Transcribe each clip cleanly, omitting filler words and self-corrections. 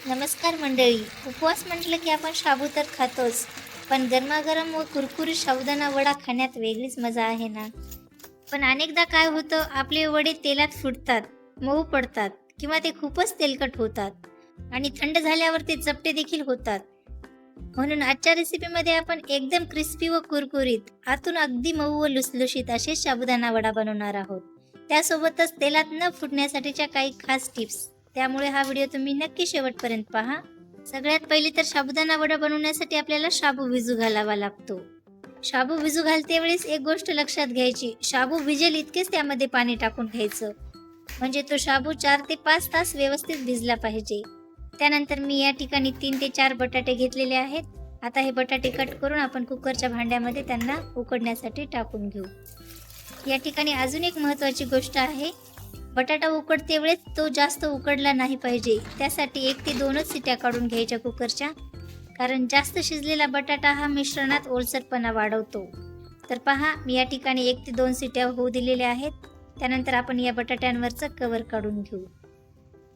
नमस्कार मंडळी. उपवास म्हटलं की आपण शाबू तर खातोच, पण गरमागरम व कुरकुरीत साबुदाणा वडा खाण्यात वेगळीच मजा आहे ना. पण अनेकदा काय होतं, आपले वडे तेलात फुटतात, मऊ पडतात किंवा ते खूपच तेलकट होतात आणि थंड झाल्यावर ते चपटे देखील होतात. म्हणून आजच्या रेसिपीमध्ये आपण एकदम क्रिस्पी व कुरकुरीत, आतून अगदी मऊ व लुसलुशीत असे साबुदाणा वडा बनवणार आहोत. त्यासोबतच तेलात न फुटण्यासाठीच्या काही खास टिप्स. त्यामुळे हा व्हिडिओ तुम्ही नक्की शेवटपर्यंत पहा. सगळ्यात पहिले तर साबुदाणा वडा बनवण्यासाठी आपल्याला शाबू भिजू घालावा लागतो. शाबू भिजू घालते वेळेस एक गोष्ट लक्षात घ्यायची, शाबू भिजेल इतकेच त्यामध्ये पाणी टाकून घ्यायचं. म्हणजे तो शाबू 4 ते 5 तास व्यवस्थित भिजला पाहिजे. त्यानंतर मी या ठिकाणी 3 ते 4 बटाटे घेतलेले आहेत. आता हे बटाटे कट करून आपण कुकरच्या भांड्यामध्ये त्यांना उकडण्यासाठी टाकून घेऊ. या ठिकाणी अजून एक महत्त्वाची गोष्ट आहे, बटाटा उकडते वेळेस तो जास्त उकडला नाही पाहिजे. त्यासाठी 1 ते 2च सिट्या काढून घ्यायच्या कुकरच्या, कारण जास्त शिजलेला बटाटा हा मिश्रणात ओलसरपणा वाढवतो. तर पहा, मी या ठिकाणी 1 ते 2 सिट्या होऊ दिलेल्या आहेत. त्यानंतर आपण या बटाट्यांवरचं कव्हर काढून घेऊ.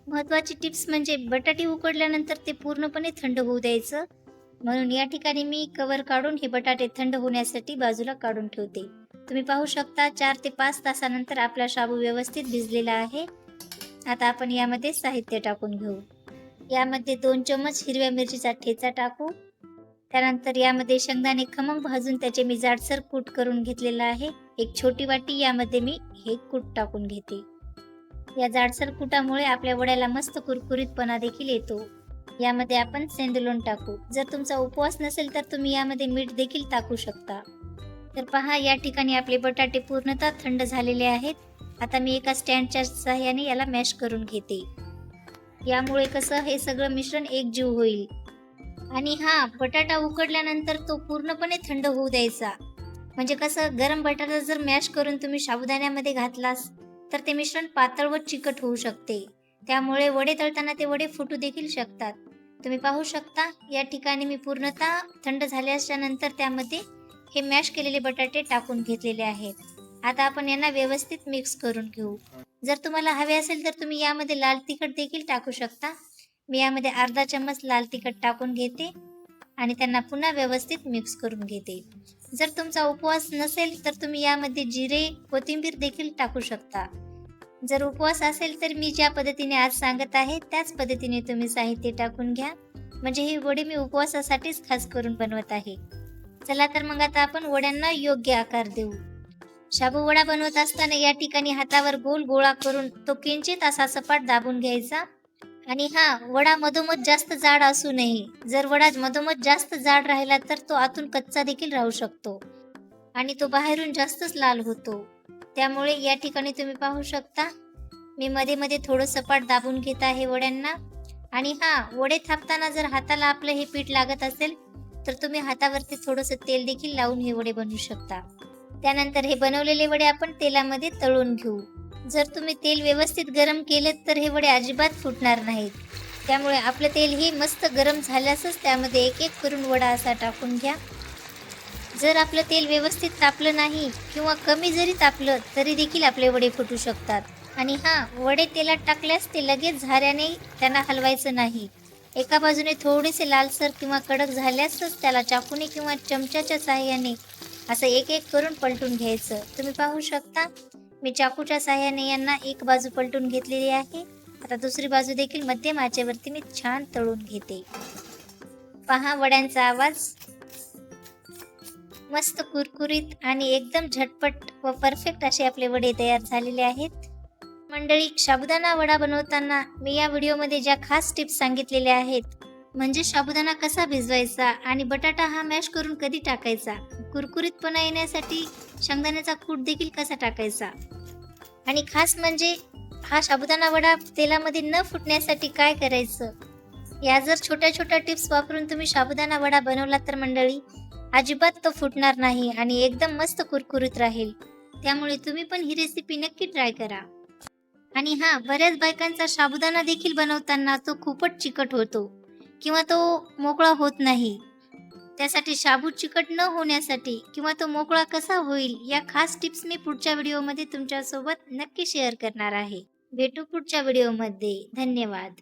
महत्त्वाची टिप्स म्हणजे बटाटे उकडल्यानंतर ते पूर्णपणे थंड होऊ द्यायचं. म्हणून या ठिकाणी मी कव्हर काढून हे बटाटे थंड होण्यासाठी बाजूला काढून ठेवते. तुम्ही पाहू शकता 4 ते 5 तासानंतर आपला शाबू व्यवस्थित भिजलेला आहे. आता आपण यामध्ये साहित्य टाकून घेऊ. यामध्ये 2 चमच हिरव्या मिरचीचा ठेचा टाकू. त्यानंतर यामध्ये शेंगदाणे खमंग भाजून त्याचे मी जाडसर कूट करून घेतलेला आहे. एक छोटी वाटी यामध्ये मी हे कूट टाकून घेते. या जाडसर कुटामुळे आपल्या वड्याला मस्त कुरकुरीतपणा देखील येतो. यामध्ये आपण सेंदलोण टाकू. जर तुमचा उपवास नसेल तर तुम्ही यामध्ये मीठ देखील टाकू शकता. तर पहा, या ठिकाणी आपले बटाटे पूर्णतः थंड झालेले आहेत. आता मी एका स्टँडच्या सहाय्याने याला मॅश करून घेते. यामुळे कसं हे सगळं मिश्रण एकजीव होईल. आणि हा बटाटा उकडल्यानंतर तो पूर्णपणे थंड होऊ द्यायचा. म्हणजे कसं, गरम बटाटा जर मॅश करून तुम्ही साबुदाण्यामध्ये घातलास तर ते मिश्रण पातळ व चिकट होऊ शकते. त्यामुळे वडे तळताना ते वडे फुटू देखील शकतात. तुम्ही पाहू शकता, या ठिकाणी मी पूर्णतः थंड झाल्याच्या नंतर त्यामध्ये हे मॅश केलेले बटाटे टाकून घेतलेले आहेत. आता आपण यांना व्यवस्थित मिक्स करून घेऊ. जर तुम्हाला हवे असेल तर तुम्ही यामध्ये लाल तिखट देखील टाकू शकता. मी यामध्ये अर्धा चम्मच लाल तिखट टाकून घेते आणि त्यांना पुन्हा व्यवस्थित मिक्स करून घेते. जर तुमचा उपवास नसेल तर तुम्ही यामध्ये जिरे, कोथिंबीर देखील टाकू शकता. जर उपवास असेल तर मी ज्या पद्धतीने आज सांगत आहे त्याच पद्धतीने तुम्ही साहित्य टाकून घ्या. म्हणजे ही वडी मी उपवासासाठीच खास करून बनवत आहे. चला तर मग आता आपण वड्यांना योग्य आकार देऊ. शाबू वडा बनवत असताना या ठिकाणी हातावर गोल गोळा करून तो किंचित असा सपाट दाबून घ्यायचा. आणि हा वडा मधोमध जास्त जाड असू नये. जर वडा मधोमध जास्त जाड राहिला तर तो आतून कच्चा देखील राहू शकतो आणि तो बाहेरून जास्तच लाल होतो. त्यामुळे या ठिकाणी तुम्ही पाहू शकता, मी मध्ये मध्ये थोडं सपाट दाबून घेत आहे वड्यांना. आणि वडे थापताना जर हाताला आपलं हे पीठ लागत असेल तर तुम्ही हातावरती थोडंसं तेल देखील लावून हे वडे बनवू शकता. त्यानंतर हे बनवलेले वडे आपण तेलामध्ये तळून घेऊ. जर तुम्ही तेल व्यवस्थित गरम केले तर हे वडे अजिबात फुटणार नाहीत. त्यामुळे आपलं तेल हे मस्त गरम झाल्यासच त्यामध्ये एक एक करून वडा असा टाकून घ्या. जर आपलं तेल व्यवस्थित तापलं नाही किंवा कमी जरी तापलं तरी देखील आपले वडे फुटू शकतात. आणि वडे तेलात टाकल्यास ते लगेच झाऱ्याने त्यांना हलवायचं नाही. एका बाजूने थोडेसे लालसर किंवा कडक झाल्यासच त्याला चाकूने किंवा चमच्याच्या साहाय्याने असं एक एक करून पलटून घ्यायचं. तुम्ही पाहू शकता, मी चाकूच्या साहाय्याने यांना एक बाजू पलटून घेतलेली आहे. आता दुसरी बाजू देखील मध्यम आचेवरती मी छान तळून घेते. पहा, वड्यांचा आवाज मस्त कुरकुरीत आणि एकदम झटपट व परफेक्ट असे आपले वडे तयार झालेले आहेत. मंडळी, साबुदाणा वडा बनवताना मी या व्हिडिओमध्ये ज्या खास टिप्स सांगितलेल्या आहेत, म्हणजे साबुदाणा कसा भिजवायचा आणि बटाटा हा मॅश करून कधी टाकायचा, कुरकुरीतपणा येण्यासाठी शेंगदाण्याचा कूट देखील कसा टाकायचा, आणि खास म्हणजे हा साबुदाणा वडा तेलामध्ये न फुटण्यासाठी काय करायचं, या जर छोट्या छोट्या टिप्स वापरून तुम्ही साबुदाणा वडा बनवला तर मंडळी अजिबात तो फुटणार नाही आणि एकदम मस्त कुरकुरीत राहील. त्यामुळे तुम्ही पण ही रेसिपी नक्की ट्राय करा. आणि बऱ्याच बायकांचा साबुदाणा देखील बनवताना तो खूपच चिकट होतो किंवा तो मोकळा होत नाही. त्यासाठी शाबू चिकट न होण्यासाठी किंवा तो मोकळा कसा होईल या खास टिप्स मी पुढच्या व्हिडिओमध्ये तुमच्यासोबत नक्की शेअर करणार आहे. भेटू पुढच्या व्हिडिओमध्ये. धन्यवाद.